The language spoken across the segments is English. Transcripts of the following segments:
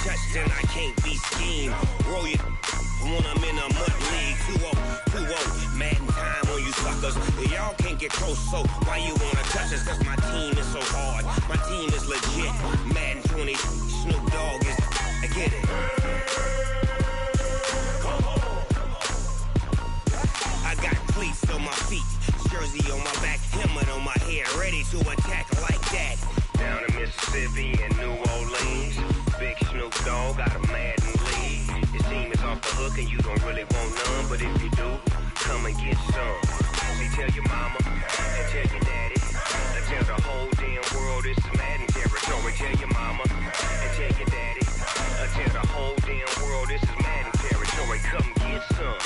touched, then I can't be schemed. Roll your when I'm in a mud league. 2-0, 2-0, Madden time on you suckers. Y'all can't get close, so why you wanna touch us? Cause my team is so hard, my team is legit. Madden 20, Snoop Dogg is, I get it. I got cleats on my feet, jersey on my back, helmet on my head, ready to attack like that. Down in Mississippi and New Orleans, Big Snoop Dogg got a Madden league. His team is off the hook and you don't really want none, but if you do, come and get some. See, tell your mama and tell your daddy, and tell the whole damn world this is Madden territory. Tell your mama and tell your daddy, and tell the whole damn world this is Madden territory. Come get some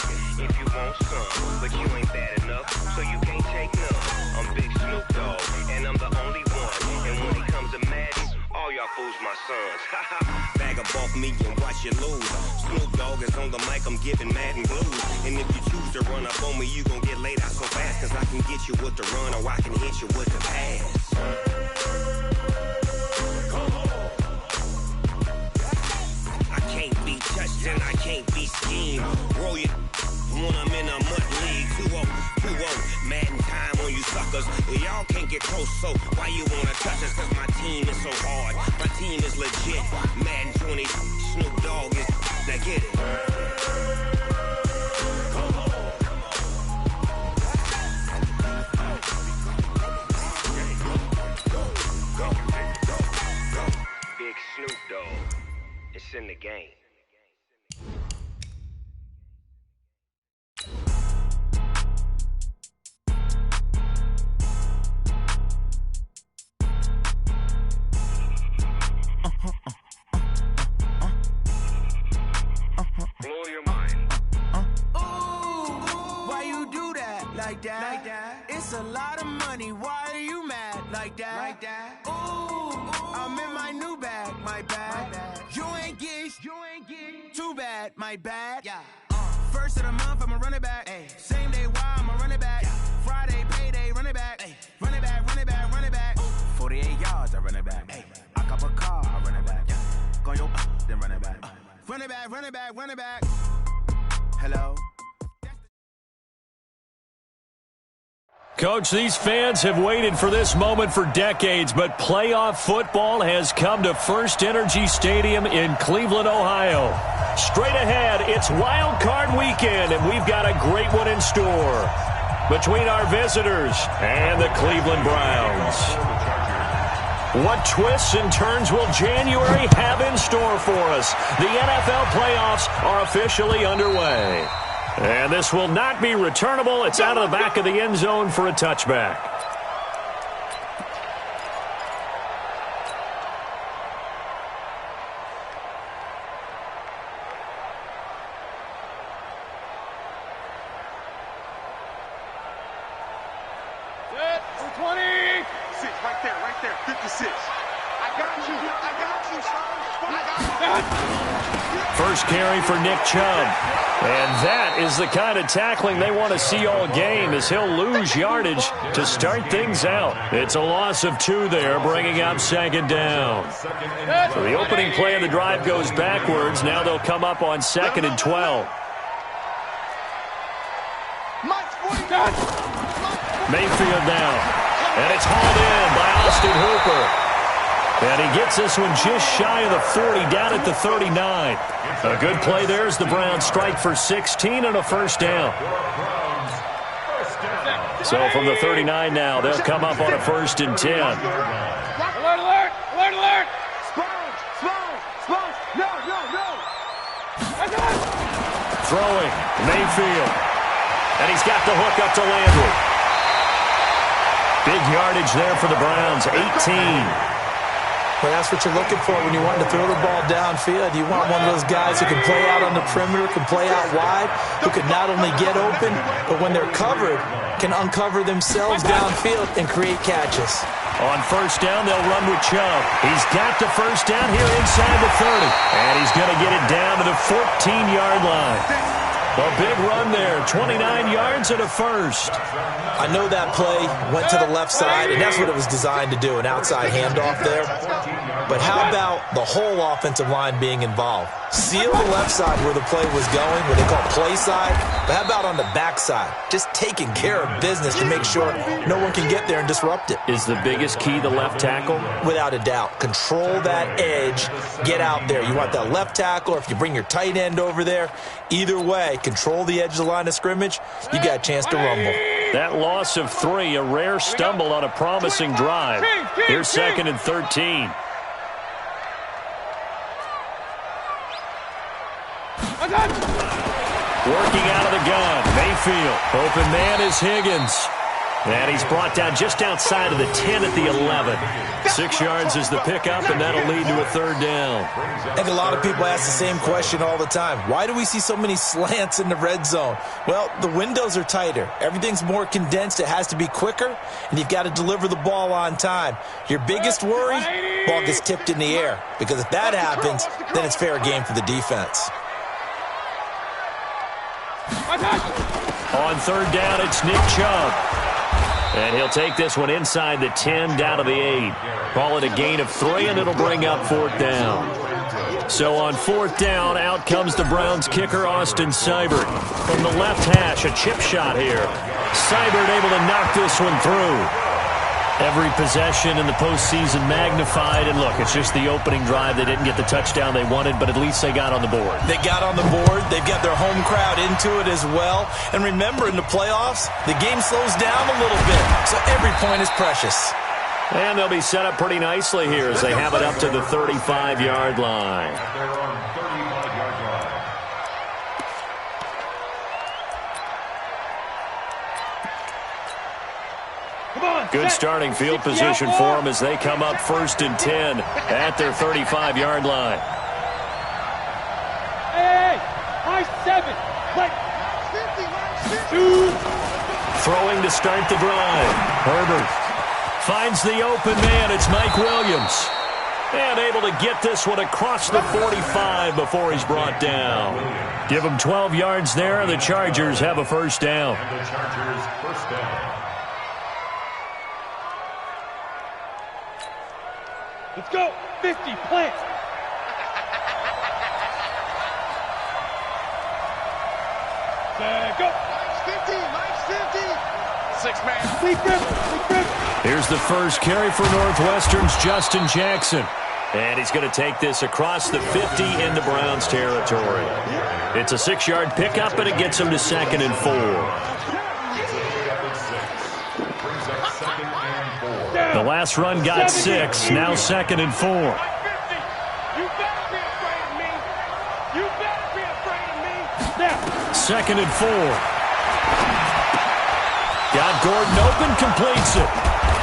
if you want some, but you ain't bad enough, so you can't take none. I'm Big Snoop Dogg, and I'm the only one. And when it comes to Madden, all y'all fools my sons. Bag up off me and watch you lose. Snoop Dogg is on the mic, I'm giving Madden blues. And if you choose to run up on me, you gon' get laid out so fast. Cause I can get you with the run or I can hit you with the pass. I can't be touched and I can't be schemed. Roll your when I'm in a mud league. 2-0, 2-0, Madden time on you suckers. Y'all can't get close, so why you wanna touch us? Cause my team is so hard, my team is legit. Madden 20, Snoop Dogg is, now get it. Big Snoop Dogg, it's in the game. Blow your mind. Ooh, why you do that? Like that? It's a lot of money. Why are you mad? Like that? Ooh, I'm in my new bag. My bad. You ain't get too bad. My bad. Yeah. First of the month, I'ma run it back. Ay. Same day, why I'ma run it back. Friday, payday, run it back. Ay. Run it back, run it back, run it back. 48 yards, I run it back. Ay. I cop a car, I run it back. Go your then run it back. Run it back, run it back, run it back. Hello? Coach, these fans have waited for this moment for decades, but playoff football has come to First Energy Stadium in Cleveland, Ohio. Straight ahead, it's Wild Card Weekend, and we've got a great one in store between our visitors and the Cleveland Browns. What twists and turns will January have in store for us? The NFL playoffs are officially underway. And this will not be returnable. It's out of the back of the end zone for a touchback. Set, 20. 6, right there, 56. I got you, First carry for Nick Chubb. And that is the kind of tackling they want to see all game, as he'll lose yardage to start things out. It's a loss of 2 there, bringing up second down. So the opening play of the drive goes backwards. Now they'll come up on 2nd and 12. Mayfield now. And it's hauled in by Austin Hooper. And he gets this one just shy of the 40, down at the 39. A good play there as the Browns strike for 16 and a first down. So from the 39 now, they'll come up on a 1st and 10. Alert, alert, alert, alert. Spons. No. Throwing, Mayfield. And he's got the hook up to Landry. Big yardage there for the Browns, 18. Well, that's what you're looking for when you want to throw the ball downfield. You want one of those guys who can play out on the perimeter, can play out wide, who can not only get open, but when they're covered, can uncover themselves downfield and create catches. On first down, they'll run with Chubb. He's got the first down here inside the 30. And he's going to get it down to the 14-yard line. A big run there, 29 yards and a first. I know that play went to the left side, and that's what it was designed to do, an outside handoff there. But how about the whole offensive line being involved? Seal the left side where the play was going, what they call play side. But how about on the back side? Just taking care of business to make sure no one can get there and disrupt it. Is the biggest key the left tackle? Without a doubt. Control that edge. Get out there. You want that left tackle, or if you bring your tight end over there, either way, control the edge of the line of scrimmage, you got a chance to rumble. That loss of 3, a rare stumble on a promising drive. Here's 2nd and 13. Working out of the gun, Mayfield. Open man is Higgins. And he's brought down just outside of the 10 at the 11. 6 yards is the pickup, and that'll lead to a 3rd down. I think a lot of people ask the same question all the time. Why do we see so many slants in the red zone? Well, the windows are tighter. Everything's more condensed. It has to be quicker, and you've got to deliver the ball on time. Your biggest worry, ball gets tipped in the air. Because if that happens, then it's fair game for the defense. On 3rd down, it's Nick Chubb. And he'll take this one inside the 10, down to the 8. Call it a gain of 3, and it'll bring up 4th down. So on 4th down, out comes the Browns kicker, Austin Seibert. From the left hash, a chip shot here. Seibert able to knock this one through. Every possession in the postseason magnified. And look, it's just the opening drive. They didn't get the touchdown they wanted, but at least they got on the board. They got on the board. They've got their home crowd into it as well. And remember, in the playoffs, the game slows down a little bit. So every point is precious. And they'll be set up pretty nicely here as they have it up to the 35-yard line. Good starting field position for them as they come up 1st and 10 at their 35-yard line. Hey, high 7. Like 2. Throwing to start the drive. Herbert finds the open man. It's Mike Williams. And able to get this one across the 45 before he's brought down. Give him 12 yards there, and the Chargers have a 1st down. Let's go. 50, plant. Go. Mike's 50. 6-man. Sleep grip. Here's the first carry for Northwestern's Justin Jackson. And he's going to take this across the 50 into Browns territory. It's a 6-yard pickup, and it gets him to 2nd and 4. The last run got 6, now 2nd and 4. You better be afraid of me. You better be afraid of me. Now. 2nd and 4. Got Gordon open, completes it.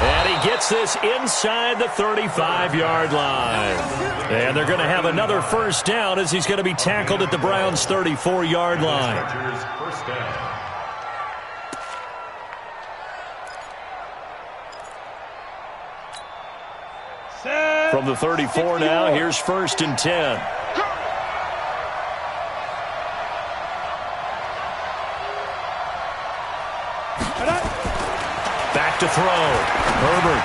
And he gets this inside the 35-yard line. And they're going to have another 1st down as he's going to be tackled at the Browns' 34-yard line. From the 34 now, here's 1st and 10. Back to throw. Herbert.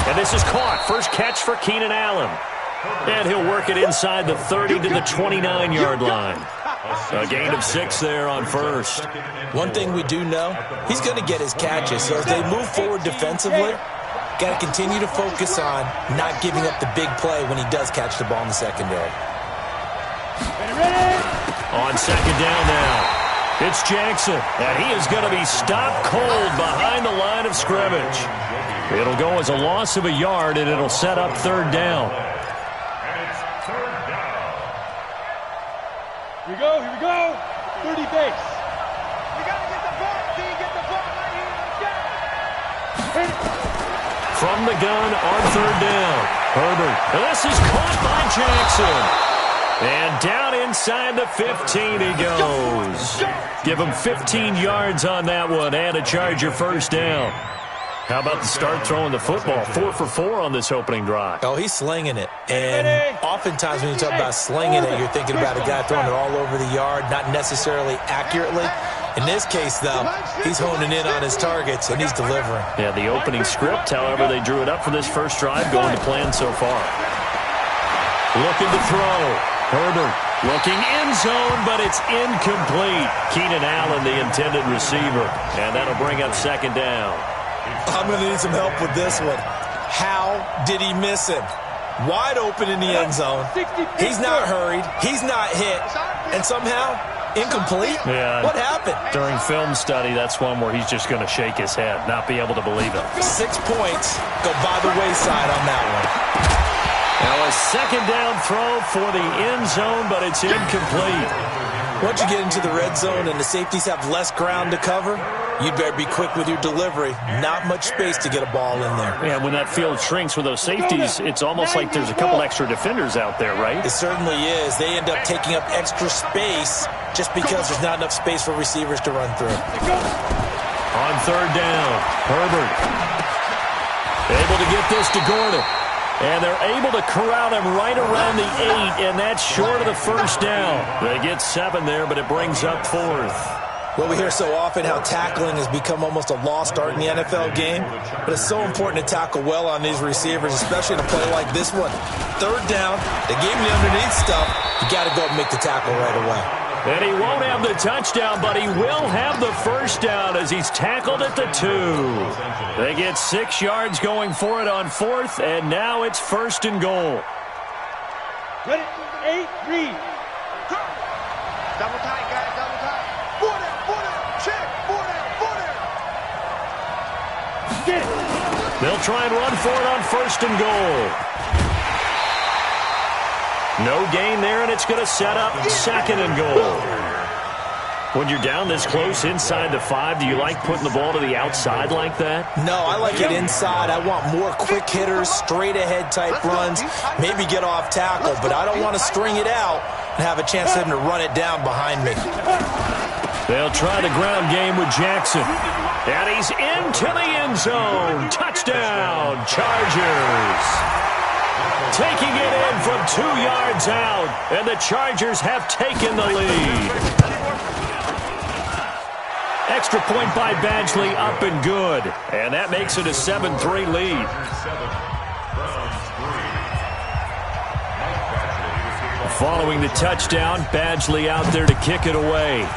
And this is caught. First catch for Keenan Allen. And he'll work it inside the 30 to the 29-yard line. A gain of 6 there on 1st. One thing we do know, he's going to get his catches. So as they move forward defensively, got to continue to focus on not giving up the big play when he does catch the ball in the secondary. On 2nd down now, it's Jackson. And he is going to be stopped cold behind the line of scrimmage. It'll go as a loss of a yard, and it'll set up 3rd down. Here we go. 30 base. You got to get the ball, D. Get the ball right here. Let's go. From the gun on 3rd down. Herbert. And this is caught by Jackson. And down inside the 15 he goes. Give him 15 yards on that one and a Charger 1st down. How about the start throwing the football? 4 for 4 on this opening drive. Oh, he's slinging it. And oftentimes when you talk about slinging it, you're thinking about a guy throwing it all over the yard, not necessarily accurately. In this case, though, he's honing in on his targets, and he's delivering. Yeah, the opening script, however, they drew it up for this first drive, going to plan so far. Looking to throw. Herbert looking end zone, but it's incomplete. Keenan Allen, the intended receiver. And that'll bring up second down. I'm going to need some help with this one. How did he miss him? Wide open in the end zone. He's not hurried. He's not hit. And somehow, incomplete? Yeah. What happened? During film study, that's one where he's just going to shake his head, not be able to believe it. 6 points go by the wayside on that one. Now a second down throw for the end zone, but it's incomplete. Once you get into the red zone and the safeties have less ground to cover, you'd better be quick with your delivery. Not much space to get a ball in there. Yeah, when that field shrinks with those safeties, it's almost like there's a couple extra defenders out there, right? It certainly is. They end up taking up extra space just because there's not enough space for receivers to run through. On third down, Herbert able to get this to Gordon. And they're able to corral him right around the 8, and that's short of the first down. They get 7 there, but it brings up 4th. Well, we hear so often how tackling has become almost a lost art in the NFL game, but it's so important to tackle well on these receivers, especially in a play like this one. Third down, they gave him the underneath stuff. You got to go and make the tackle right away. And he won't have the touchdown, but he will have the first down as he's tackled at the 2. They get 6 yards going for it on 4th, and now it's 1st and goal. Ready? 8, read. Double tight, guys, double tight. 4 down, check, 4 down. Get it. They'll try and run for it on 1st and goal. No gain there, and it's going to set up 2nd and goal. When you're down this close inside the 5, do you like putting the ball to the outside like that? No, I like it inside. I want more quick hitters, straight-ahead type runs, maybe get off tackle, but I don't want to string it out and have a chance for him to run it down behind me. They'll try the ground game with Jackson. And he's into the end zone. Touchdown, Chargers. Taking it in from 2 yards out, and the Chargers have taken the lead. Extra point by Badgley, up and good. And that makes it a 7-3 lead. Following the touchdown, Badgley out there to kick it away.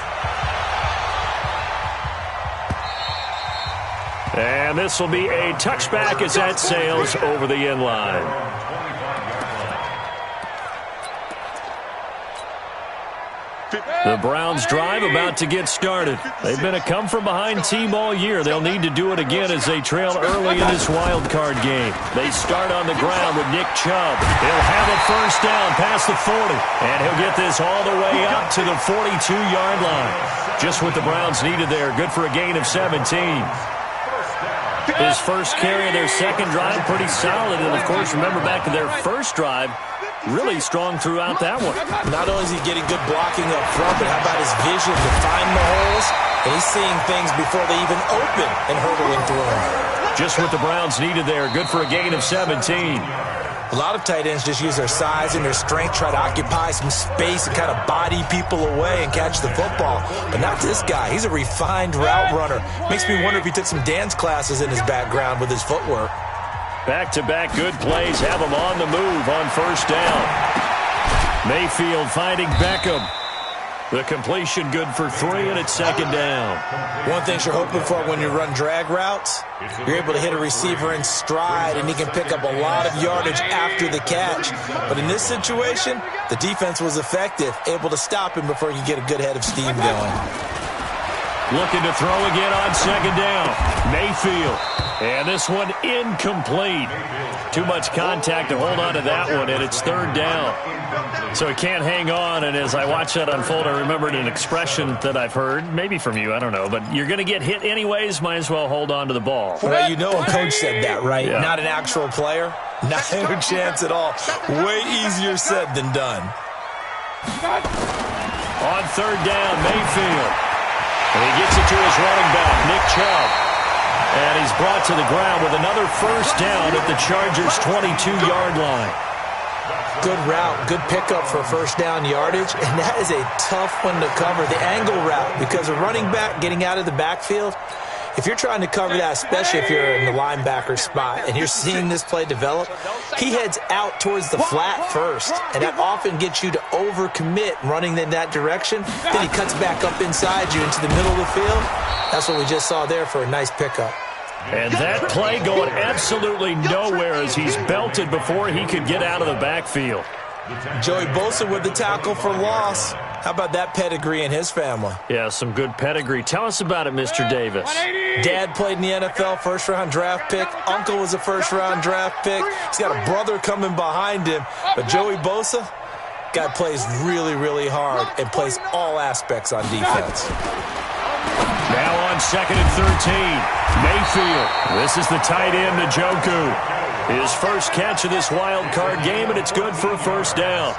And this will be a touchback as that sails over the end line. The Browns drive about to get started. They've been a come-from-behind team all year. They'll need to do it again as they trail early in this wild card game. They start on the ground with Nick Chubb. He'll have a first down past the 40, and he'll get this all the way up to the 42-yard line. Just what the Browns needed there. Good for a gain of 17. His first carry of their second drive, pretty solid. And, of course, remember back to their first drive, really strong throughout that one. Not only is he getting good blocking up front, but how about his vision to find the holes? And he's seeing things before they even open and hurdling through them. Just what the Browns needed there. Good for a gain of 17. A lot of tight ends just use their size and their strength, try to occupy some space and kind of body people away and catch the football. But not this guy. He's a refined route runner. Makes me wonder if he took some dance classes in his background with his footwork. Back-to-back good plays have him on the move on first down. Mayfield finding Beckham. The completion good for 3, and it's second down. One thing you're hoping for when you run drag routes, you're able to hit a receiver in stride, and he can pick up a lot of yardage after the catch. But in this situation, the defense was effective, able to stop him before you get a good head of steam going. Looking to throw again on second down. Mayfield. And this one incomplete. Too much contact to hold on to that one, and it's third down. So he can't hang on, and as I watch that unfold, I remembered an expression that I've heard, maybe from you, I don't know, but you're going to get hit anyways, might as well hold on to the ball. Well, you know a coach said that, right? Yeah. Not an actual player. Not a chance at all. Way easier said than done. On third down, Mayfield. And he gets it to his running back, Nick Chubb. And he's brought to the ground with another first down at the Chargers' 22-yard line. Good route, good pickup for first down yardage, and that is a tough one to cover, the angle route, because a running back getting out of the backfield, if you're trying to cover that, especially if you're in the linebacker spot and you're seeing this play develop, he heads out towards the flat first, and that often gets you to overcommit running in that direction. Then he cuts back up inside you into the middle of the field. That's what we just saw there for a nice pickup. And that play going absolutely nowhere as he's belted before he could get out of the backfield. Joey Bosa with the tackle for loss. How about that pedigree in his family? Yeah, some good pedigree. Tell us about it, Mr. Davis. Dad played in the NFL, first-round draft pick. Uncle was a first-round draft pick. He's got a brother coming behind him. But Joey Bosa, guy plays really, really hard and plays all aspects on defense. Now on 2nd and 13, Mayfield. This is the tight end, Njoku. His first catch of this wild card game, and it's good for a first down.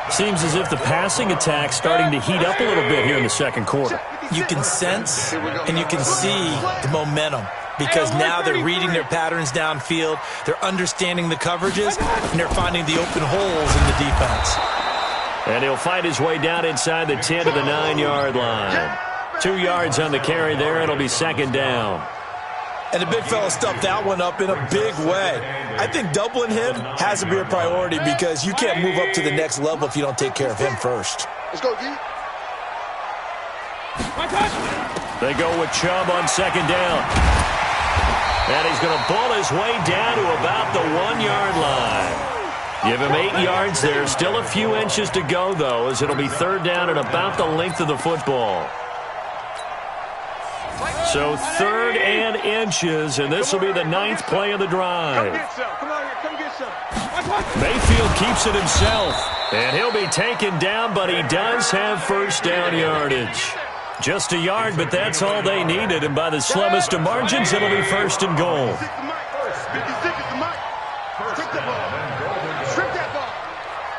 Seems as if the passing attack's starting to heat up a little bit here in the second quarter. You can sense and you can see the momentum because now they're reading their patterns downfield, they're understanding the coverages, and they're finding the open holes in the defense. And he'll find his way down inside the 10 to the 9-yard line. 2 yards on the carry there, and it'll be second down. And the big fella stuffed that one up in a big way. I think doubling him has to be a priority because you can't move up to the next level if you don't take care of him first. Let's go, G. They go with Chubb on second down. And he's going to bull his way down to about the 1-yard line. Give him 8 yards there. Still a few inches to go, though, as it'll be third down at about the length of the football. So 3rd and inches, and this will be the 9th play of the drive. Mayfield keeps it himself, and he'll be taken down, but he does have first down yardage. Just a yard, but that's all they needed, and by the slimmest of margins, it'll be first and goal.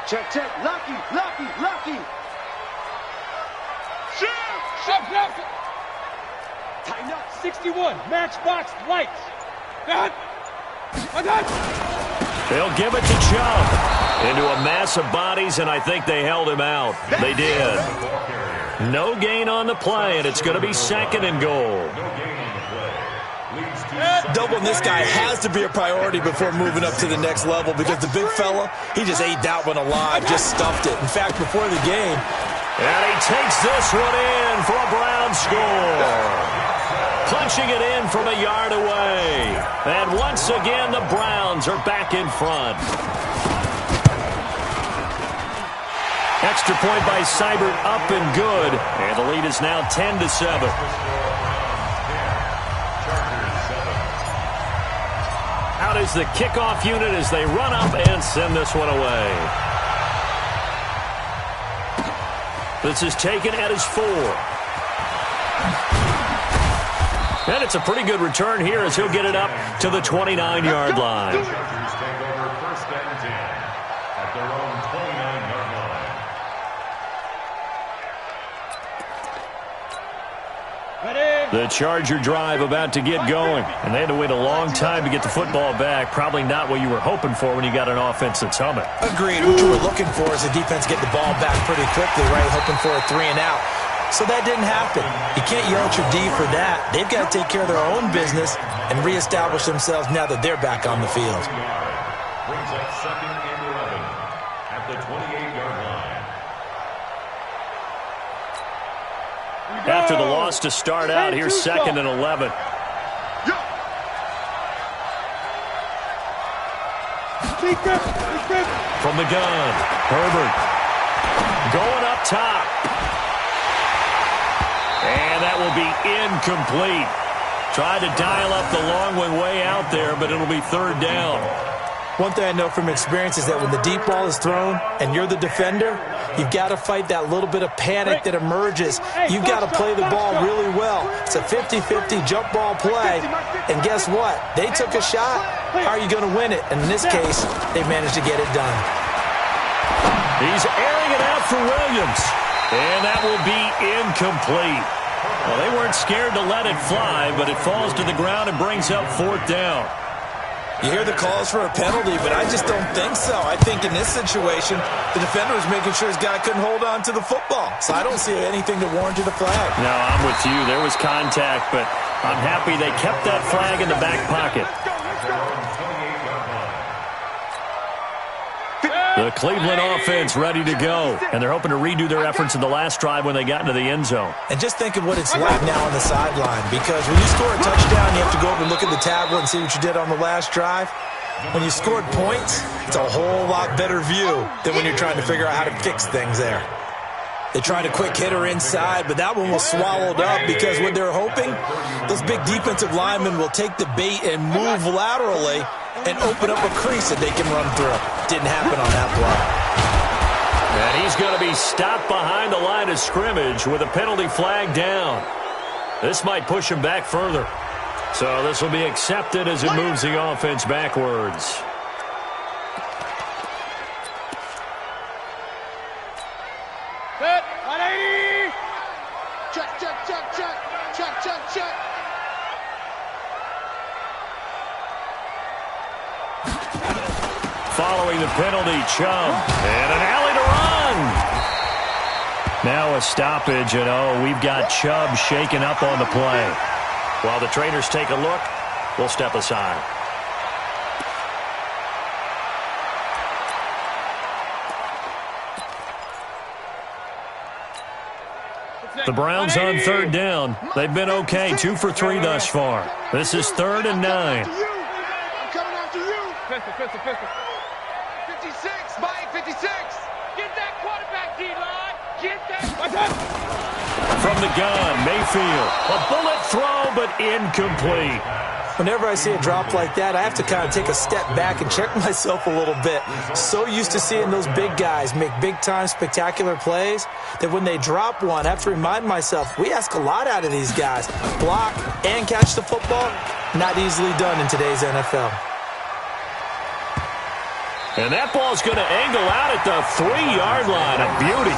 Check, check, lucky. Shoot. Tighten up, 61, matchbox, lights. They'll give it to Chubb into a mass of bodies, and I think they held him out. They did. No gain on the play, and it's going to be second and goal. Doubling this guy has to be a priority before moving up to the next level because the big fella, he just ate that one alive, just stuffed it. In fact, before the game. And he takes this one in for a Brown score. Punching it in from a yard away. And once again, the Browns are back in front. Extra point by Seibert up and good. And the lead is now 10-7. Out is the kickoff unit as they run up and send this one away. This is taken at his 4. And it's a pretty good return here as he'll get it up to the 29-yard line. The Charger drive about to get going, and they had to wait a long time to get the football back. Probably not what you were hoping for when you got an offense that's humming. Agreed. What you were looking for is the defense get the ball back pretty quickly, right? Hoping for a 3-and-out. So that didn't happen. You can't yell at your D for that. They've got to take care of their own business and reestablish themselves now that they're back on the field. Brings up 2nd and 11 at the 28-yard line. After the loss to start out, here's 2nd and 11. From the gun, Herbert going up top. And that will be incomplete. Tried to dial up the long one way out there, but it'll be third down. One thing I know from experience is that when the deep ball is thrown and you're the defender, you've got to fight that little bit of panic that emerges. You've got to play the ball really well. It's a 50-50 jump ball play. And guess what? They took a shot. How are you going to win it? And in this case, they managed to get it done. He's airing it out for Williams. And that will be incomplete. Well, they weren't scared to let it fly, but it falls to the ground and brings up 4th down. You hear the calls for a penalty, but I just don't think so. I think in this situation, the defender was making sure his guy couldn't hold on to the football. So I don't see anything to warrant a flag. No, I'm with you. There was contact, but I'm happy they kept that flag in the back pocket. The Cleveland offense ready to go, and they're hoping to redo their efforts in the last drive when they got into the end zone. And just think of what it's like now on the sideline, because when you score a touchdown, you have to go over and look at the tablet and see what you did on the last drive. When you scored points, it's a whole lot better view than when you're trying to figure out how to fix things there. They tried a quick hitter inside, but that one was swallowed up because what they're hoping, those big defensive linemen will take the bait and move laterally and open up a crease that they can run through. Didn't happen on that play. And he's going to be stopped behind the line of scrimmage with a penalty flag down. This might push him back further. So this will be accepted as it moves the offense backwards. Set, 180. Check, check, check, check, check, check, check. Following the penalty, Chubb. And an alley to run. Now a stoppage, and we've got Chubb shaken up on the play. While the traders take a look, we'll step aside. The Browns on 3rd down. They've been okay, 2 for 3 thus far. This is 3rd and 9. I'm coming after you. Pistol, pistol, pistol. 56, Mike, 56. Get that quarterback, D-line. Get that. From the gun, Mayfield. A bullet throw, but incomplete. Whenever I see a drop like that, I have to kind of take a step back and check myself a little bit. So used to seeing those big guys make big-time spectacular plays that when they drop one, I have to remind myself, we ask a lot out of these guys. Block and catch the football, not easily done in today's NFL. And that ball's going to angle out at the 3-yard line. A beauty.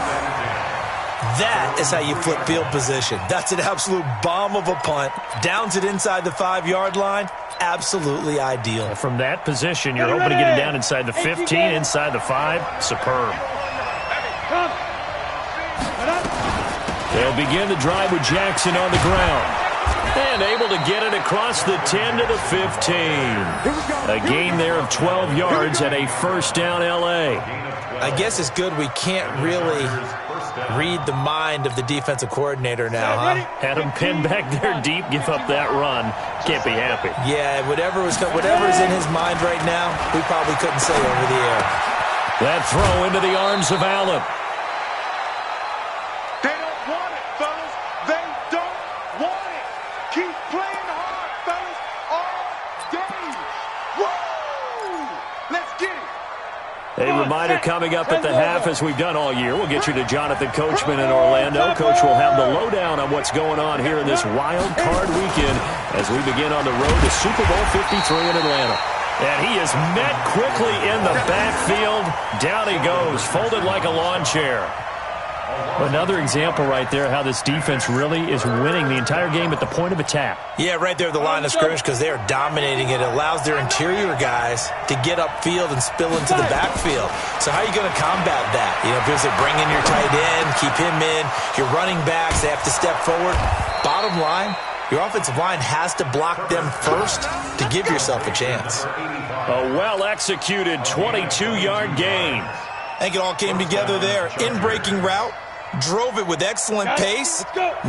That is how you flip field position. That's an absolute bomb of a punt. Downs it inside the 5-yard line. Absolutely ideal. From that position, you're hoping to get it down inside the 15, inside the 5. Superb. They'll begin the drive with Jackson on the ground. And able to get it across the 10 to the 15. A gain there of 12 yards at a 1st down L.A. I guess it's good we can't really read the mind of the defensive coordinator now, huh? Had him pinned back there deep, give up that run. Can't be happy. Yeah, whatever is in his mind right now, we probably couldn't say over the air. That throw into the arms of Allen. They don't want it, fellas. They don't want it. Keep playing hard, fellas, all day. Woo! Let's get it. A reminder coming up at the half, as we've done all year. We'll get you to Jonathan Coachman in Orlando. Coach will have the lowdown on what's going on here in this wild card weekend as we begin on the road to Super Bowl 53 in Atlanta. And he is met quickly in the backfield. Down he goes, folded like a lawn chair. Another example right there how this defense really is winning the entire game at the point of attack. Yeah, right there at the line of scrimmage because they are dominating it. It allows their interior guys to get upfield and spill into the backfield. So how are you going to combat that? You know, because they bring in your tight end, keep him in. Your running backs, they have to step forward. Bottom line, your offensive line has to block them first to give yourself a chance. A well-executed 22-yard gain. I think it all came together there. In-breaking route, drove it with excellent pace.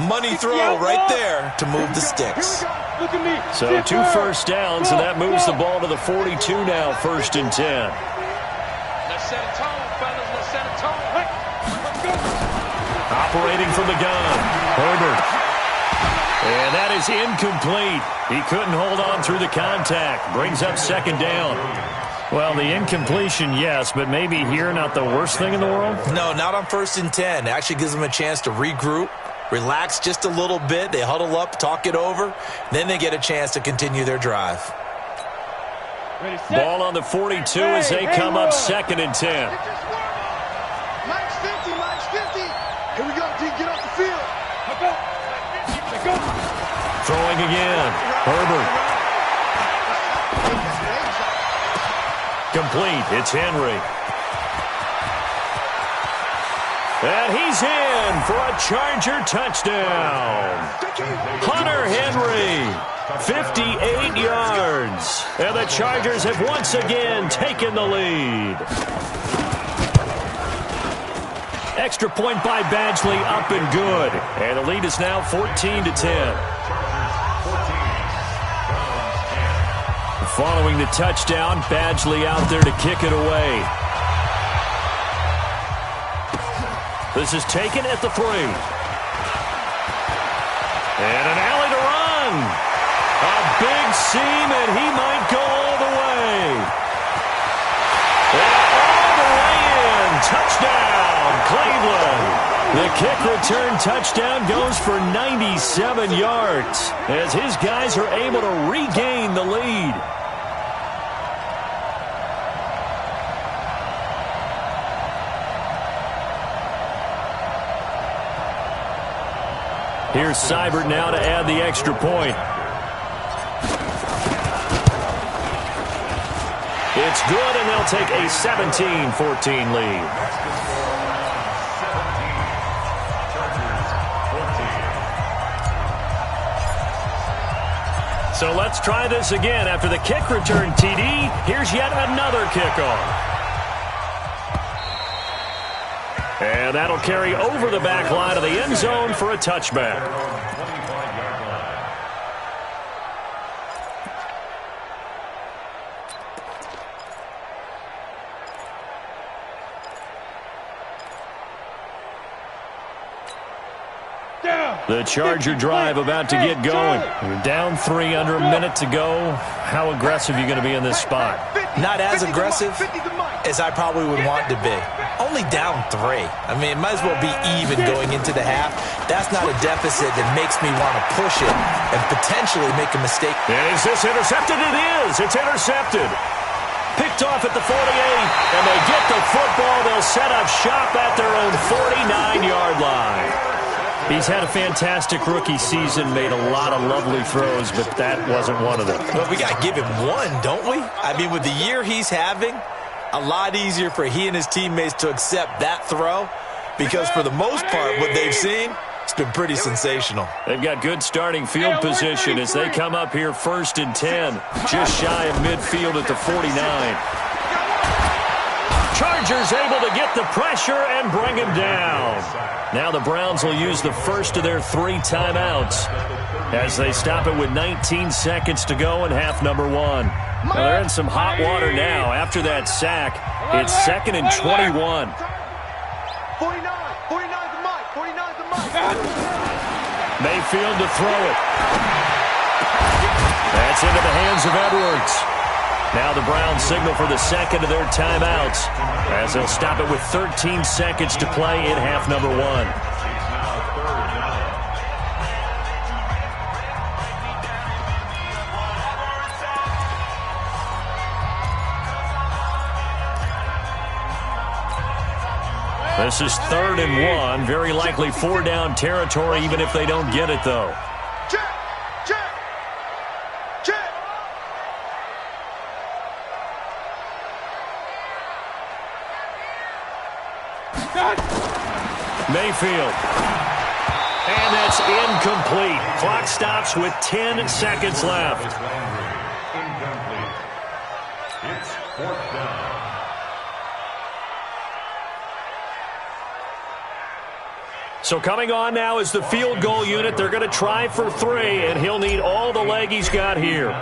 Money throw right there to move the sticks. So 2 first downs, and that moves the ball to the 42 now, 1st and 10. Let's set a tone, fellas. Let's set a tone. Operating from the gun, Herbert. And that is incomplete. He couldn't hold on through the contact. Brings up 2nd down. Well, the incompletion, yes, but maybe here not the worst thing in the world? No, not on 1st and 10. It actually gives them a chance to regroup, relax just a little bit. They huddle up, talk it over. Then they get a chance to continue their drive. Ball on the 42 as they come up 2nd and 10. Mike's 50, Mike's 50. Here we go, D. Get off the field. Throwing again. Herbert. Complete. It's Henry. And he's in for a Charger touchdown. Hunter Henry, 58 yards. And the Chargers have once again taken the lead. Extra point by Badgley, up and good. And the lead is now 14-10. Following the touchdown, Badgley out there to kick it away. This is taken at the 3. And an alley to run. A big seam, and he might go all the way. And all the way in. Touchdown, Cleveland. The kick return touchdown goes for 97 yards as his guys are able to regain the lead. Here's Seibert now to add the extra point. It's good, and they'll take a 17-14 lead. So let's try this again. After the kick return, TD, here's yet another kickoff. And that'll carry over the back line of the end zone for a touchback. The Charger drive about to get going. You're down 3 under a minute to go. How aggressive are you going to be in this spot? Not as aggressive as I probably would want to be. Only down 3. I mean, it might as well be even going into the half. That's not a deficit that makes me want to push it and potentially make a mistake. And is this intercepted? It is. It's intercepted. Picked off at the 48, and they get the football. They'll set up shop at their own 49-yard line. He's had a fantastic rookie season, made a lot of lovely throws, but that wasn't one of them. Well, we got to give him one, don't we? I mean, with the year he's having, a lot easier for he and his teammates to accept that throw because for the most part, what they've seen, it's been pretty sensational. They've got good starting field position as they come up here 1st and 10, just shy of midfield at the 49. Chargers able to get the pressure and bring him down. Now the Browns will use the first of their 3 timeouts as they stop it with 19 seconds to go in half number 1. Well, they're in some hot water now. After that sack, it's 2nd and 21. 49 the mic. 49 the mic. Mayfield to throw it. That's into the hands of Edwards. Now the Browns signal for the second of their timeouts as they'll stop it with 13 seconds to play in half number 1. This is 3rd and 1. Very likely 4-down territory, even if they don't get it, though. Mayfield. And that's incomplete. Clock stops with 10 seconds left. Incomplete. It's 4th down. So coming on now is the field goal unit. They're going to try for 3, and he'll need all the leg he's got here.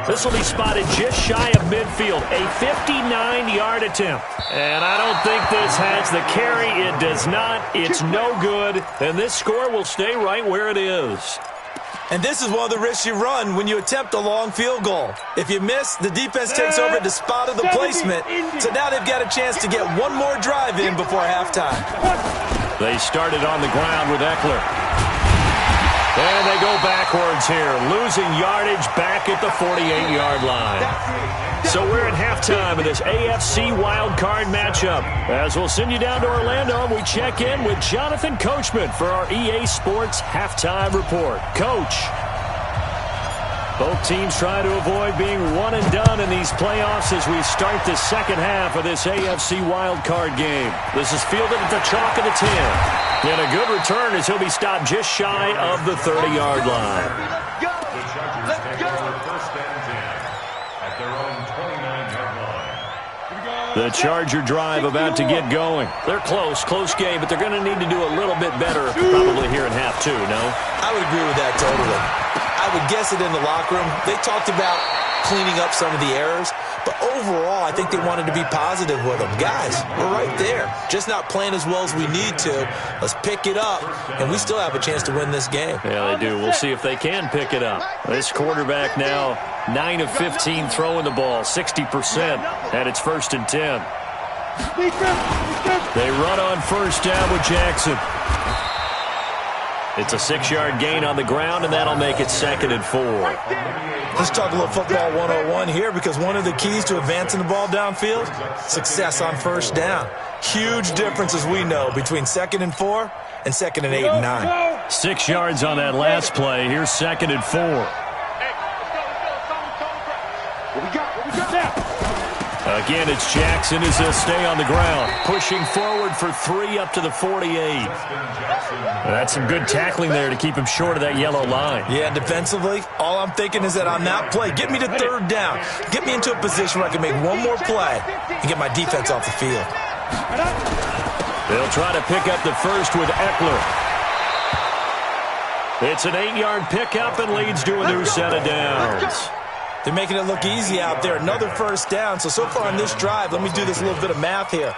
This will be spotted just shy of midfield, a 59-yard attempt. And I don't think this has the carry. It does not. It's no good. And this score will stay right where it is. And this is one of the risks you run when you attempt a long field goal. If you miss, the defense takes over the spot of the placement. So now they've got a chance to get one more drive in before halftime. They started on the ground with Eckler. And they go backwards here, losing yardage back at the 48-yard line. So we're at halftime of this AFC wildcard matchup. As we'll send you down to Orlando, we check in with Jonathan Coachman for our EA Sports Halftime Report. Coach. Both teams try to avoid being one and done in these playoffs as we start the second half of this AFC wildcard game. This is fielded at the chalk of the 10. And a good return as he'll be stopped just shy of the 30-yard line. The Chargers take over first and 10 at their own 29-yard line. The Charger drive about to get going. They're close game, but they're going to need to do a little bit better probably here in half two, no? I would agree with that totally. I would guess it in the locker room. They talked about cleaning up some of the errors, but overall, I think they wanted to be positive with them. Guys, we're right there. Just not playing as well as we need to. Let's pick it up, and we still have a chance to win this game. Yeah, they do. We'll see if they can pick it up. This quarterback now 9 of 15 throwing the ball, 60% at its first and 10. They run on first down with Jackson. It's a 6-yard gain on the ground, and that'll make it 2nd and 4. Let's talk a little football 101 here, because one of the keys to advancing the ball downfield, success on first down. Huge difference, as we know, between 2nd and 4 and 2nd and 8 and 9. 6 yards on that last play. Here's 2nd and 4. Again, it's Jackson as he'll stay on the ground, pushing forward for 3 up to the 48. That's some good tackling there to keep him short of that yellow line. Yeah, defensively, all I'm thinking is that on that play, get me to 3rd down. Get me into a position where I can make one more play and get my defense off the field. They'll try to pick up the first with Eckler. It's an 8-yard pickup and leads to a new set of downs. They're making it look easy out there. Another first down. So far on this drive, let me do this little bit of math here.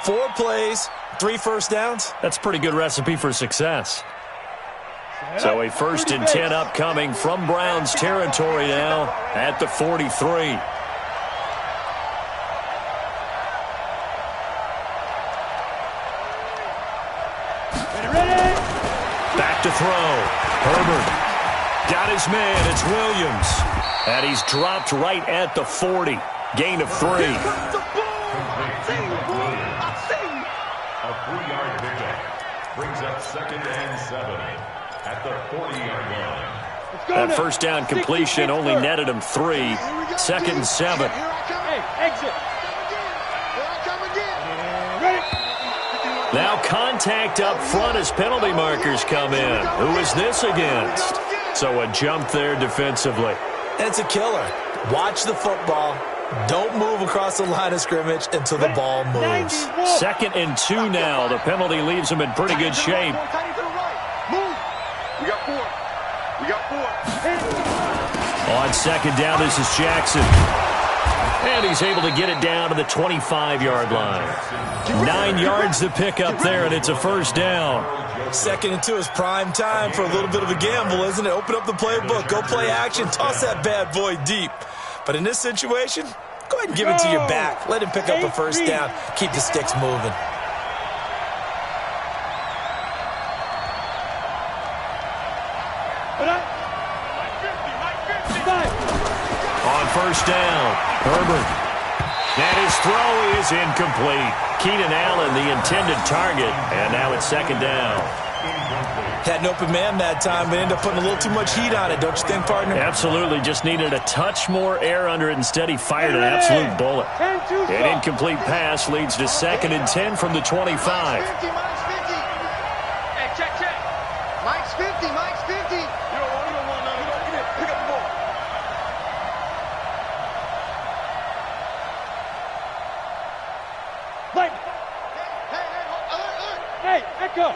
4 plays, 3 first downs. That's a pretty good recipe for success. So a 1st and 10 upcoming from Browns territory now at the 43. Back to throw. Herbert got his man. It's Williams. And he's dropped right at the 40. Gain of 3. A 3-yard pickup brings up 2nd and 7 at the 40-yard line. That first down completion only netted him 3. 2nd and 7. Now contact up front as penalty markers come in. Who is this against? So a jump there defensively. And it's a killer. Watch the football. Don't move across the line of scrimmage until the ball moves. 2nd and 2 now. The penalty leaves him in pretty good shape. We got 4. On 2nd down, this is Jackson. And he's able to get it down to the 25-yard line. 9 yards to pick up there, and it's a first down. 2nd and 2 is prime time for a little bit of a gamble, isn't it? Open up the playbook, go play action, toss that bad boy deep. But in this situation, go ahead and give it to your back. Let him pick up a first down. Keep the sticks moving. On first down, Herbert. And his throw is incomplete. Keenan Allen, the intended target, and now it's 2nd down. Had an open man that time, but ended up putting a little too much heat on it, don't you think, partner? Absolutely. Just needed a touch more air under it. Instead, he fired an absolute bullet. An incomplete pass leads to 2nd and 10 from the 25. Hey, check. Mike's 50. You don't want none. Get it. Pick up the ball. Mike. Hey, Echo.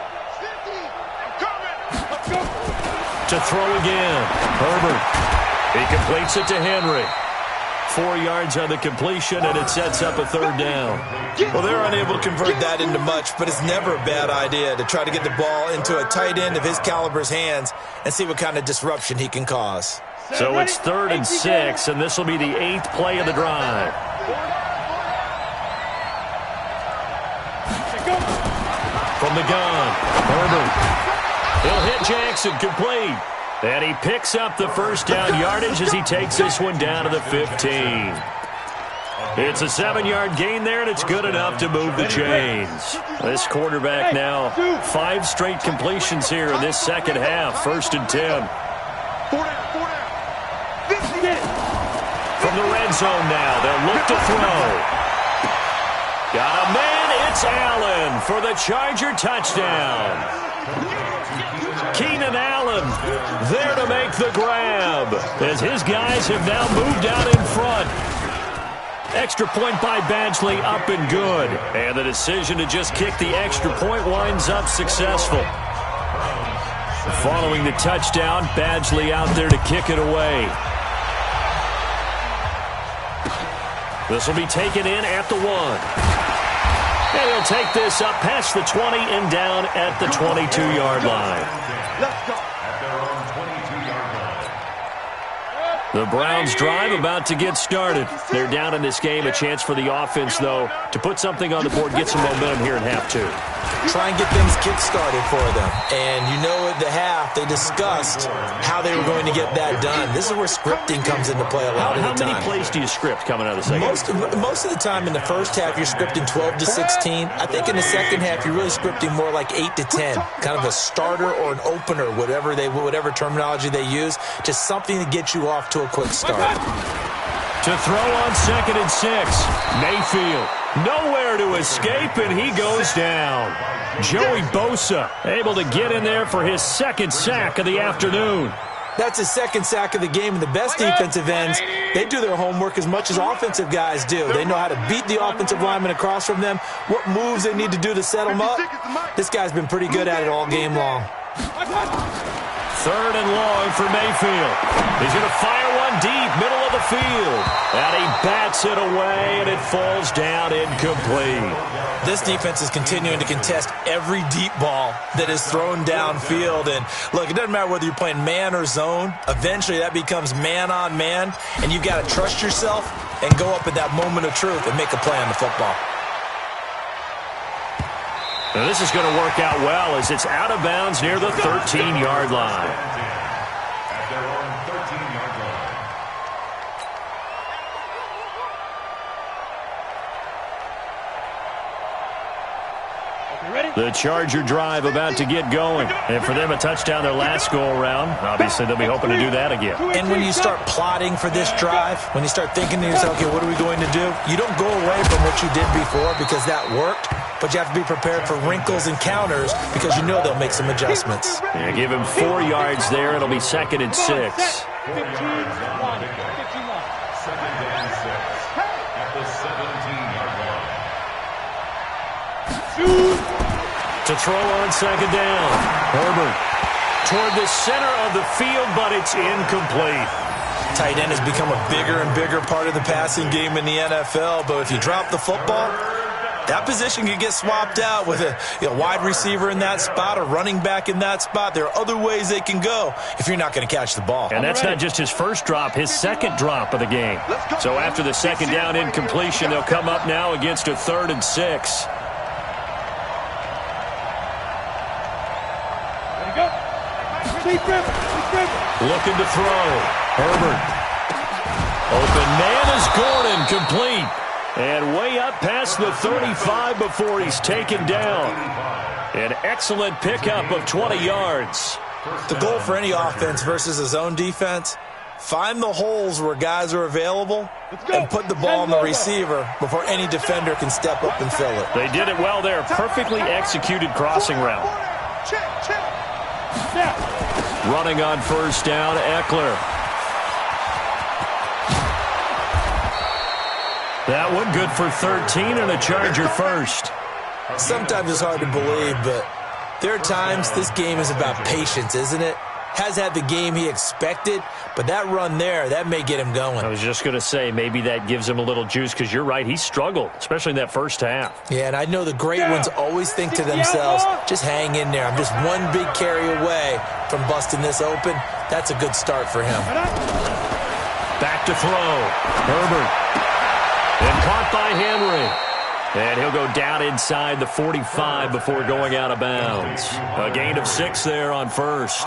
To throw again. Herbert. He completes it to Henry. 4 yards on the completion, and it sets up a 3rd down. Well, they're unable to convert that into much, but it's never a bad idea to try to get the ball into a tight end of his caliber's hands and see what kind of disruption he can cause. So it's 3rd and 6, and this will be the 8th play of the drive. From the gun, Herbert. He'll hit Jackson, complete. And he picks up the first down yardage as he takes this one down to the 15. It's a 7-yard gain there, and it's good enough to move the chains. This quarterback now 5 straight completions here in this second half. 1st and 10. From the red zone now, they'll look to throw. Got a man, it's Allen for the Charger touchdown. Keenan Allen there to make the grab as his guys have now moved out in front. Extra point by Badgley, up and good. And the decision to just kick the extra point winds up successful. Following the touchdown, Badgley out there to kick it away. This will be taken in at the 1. And he'll take this up past the 20 and down at the 22-yard line. Let's go. The Browns drive about to get started. They're down in this game. A chance for the offense, though, to put something on the board, get some momentum here in half 2. Try and get things kick-started for them. And you know at the half, they discussed how they were going to get that done. This is where scripting comes into play a lot of the time. How many plays do you script coming out of the second? Most of the time in the first half, you're scripting 12 to 16. I think in the second half, you're really scripting more like 8 to 10. Kind of a starter or an opener, whatever terminology they use. Just something to get you off to a quick start. To throw on 2nd and 6. Mayfield nowhere to escape, and he goes down. Joey Bosa able to get in there for his 2nd sack of the afternoon. That's his 2nd sack of the game, and the best defensive ends, they do their homework as much as offensive guys do. They know how to beat the offensive lineman across from them, what moves they need to do to set them up. This guy's been pretty good at it all game long. 3rd and long for Mayfield. He's going to fire one deep, middle of the field. And he bats it away, and it falls down incomplete. This defense is continuing to contest every deep ball that is thrown downfield. And, look, it doesn't matter whether you're playing man or zone. Eventually, that becomes man-on-man, and you've got to trust yourself and go up at that moment of truth and make a play on the football. Now this is going to work out well as it's out of bounds near the 13-yard line. At their own 13-yard line. The Charger drive about to get going. And for them, a touchdown their last go-around. Obviously, they'll be hoping to do that again. And when you start plotting for this drive, when you start thinking to yourself, okay, what are we going to do? You don't go away from what you did before because that worked. But you have to be prepared for wrinkles and counters because you know they'll make some adjustments. Yeah, give him 4 yards there. It'll be 2nd and 6. 4 yards on the pickup. 2nd and 6 at the 17-yard line. To throw on 2nd down. Herbert toward the center of the field, but it's incomplete. Tight end has become a bigger and bigger part of the passing game in the NFL. But if you drop the football, that position could get swapped out with a wide receiver in that spot, a running back in that spot. There are other ways they can go if you're not going to catch the ball. And that's not just his first drop, his 2nd drop of the game. So after the 2nd down incompletion, they'll come up now against a 3rd and 6. Looking to throw. Herbert. Open man is Gordon, complete. And way up past the 35 before he's taken down. An excellent pickup of 20 yards. The goal for any offense versus a zone defense, find the holes where guys are available and put the ball on the receiver before any defender can step up and fill it. They did it well there. Perfectly executed crossing route. Running on 1st down, Eckler. That one good for 13 and a Charger first. Sometimes it's hard to believe, but there are times this game is about patience, isn't it? Has had the game he expected, but that run there, that may get him going. I was just going to say, maybe that gives him a little juice because you're right, he struggled, especially in that first half. Yeah, and I know the great ones always think to themselves, just hang in there. I'm just one big carry away from busting this open. That's a good start for him. Back to throw. Herbert. And caught by Henry. And he'll go down inside the 45 before going out of bounds. A gain of 6 there on first.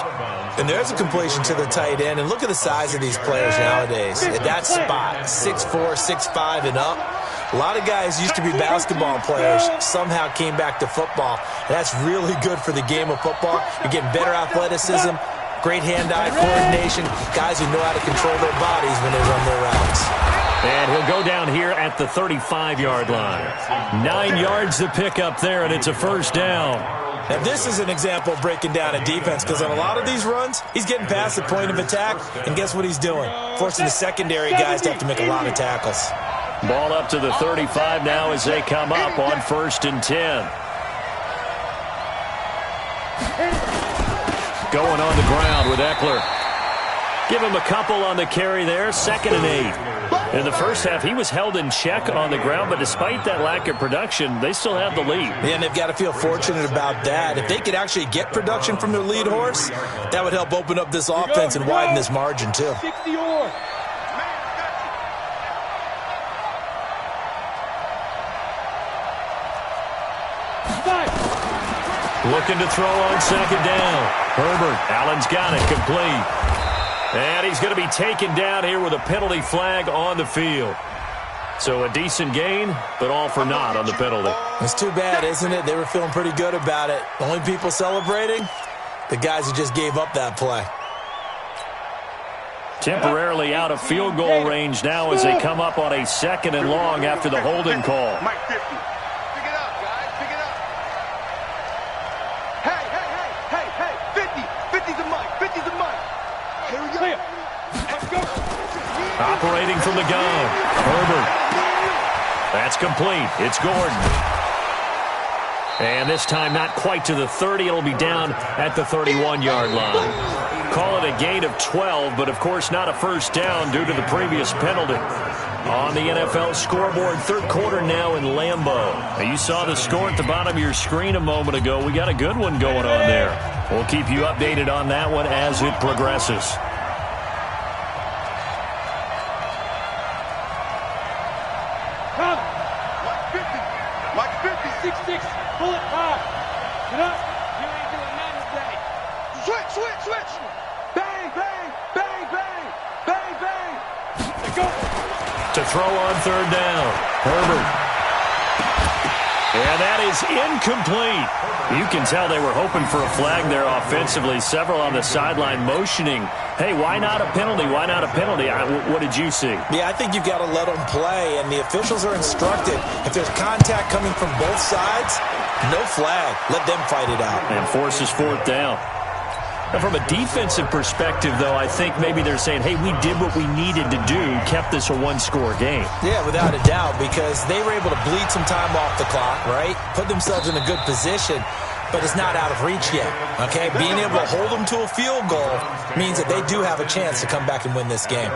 And there's a completion to the tight end. And look at the size of these players nowadays. At that spot, 6'4", 6'5", and up. A lot of guys used to be basketball players, somehow came back to football. And that's really good for the game of football. You're getting better athleticism, great hand-eye coordination, guys who know how to control their bodies when they run their routes. And he'll go down here at the 35-yard line. 9 yards to pick up there, and it's a first down. Now, this is an example of breaking down a defense, because on a lot of these runs, he's getting past the point of attack, and guess what he's doing? Forcing the secondary guys to have to make a lot of tackles. Ball up to the 35 now as they come up on 1st and 10. Going on the ground with Eckler. Give him a couple on the carry there, 2nd and 8. In the first half, he was held in check on the ground, but despite that lack of production, they still have the lead. Yeah, and they've got to feel fortunate about that. If they could actually get production from their lead horse, that would help open up this offense and widen this margin, too. Looking to throw on 2nd down. Herbert, Allen's got it, complete. And he's going to be taken down here with a penalty flag on the field. So a decent gain, but all for naught on the penalty. It's too bad, isn't it? They were feeling pretty good about it. The only people celebrating, the guys who just gave up that play. Temporarily out of field goal range now as they come up on a 2nd and long after the holding call. Mike 50. Pick it up, guys. Pick it up. Hey. 50. 50's a Mike. 50's a Mike. Here we go. Let's go. Operating from the gun. Herbert. That's complete. It's Gordon. And this time not quite to the 30. It'll be down at the 31-yard line. Call it a gain of 12, but of course not a first down due to the previous penalty. On the NFL scoreboard, 3rd quarter now in Lambeau. Now, you saw the score at the bottom of your screen a moment ago. We got a good one going on there. We'll keep you updated on that one as it progresses. Mike 50. 6'6". Pull it 5. Get up. You ain't doing nothing today. Switch. Bang. Let's go. To throw on 3rd down. Herbert. And that is incomplete. You can tell they were hoping for a flag there offensively. Several on the sideline motioning, hey, why not a penalty? Why not a penalty? What did you see? Yeah, I think you've got to let them play, and the officials are instructed. If there's contact coming from both sides, no flag. Let them fight it out. And forces 4th down. Now, from a defensive perspective, though, I think maybe they're saying, hey, we did what we needed to do, kept this a 1-score game. Yeah, without a doubt, because they were able to bleed some time off the clock, right? Put themselves in a good position, but it's not out of reach yet, okay? Being able to hold them to a field goal means that they do have a chance to come back and win this game.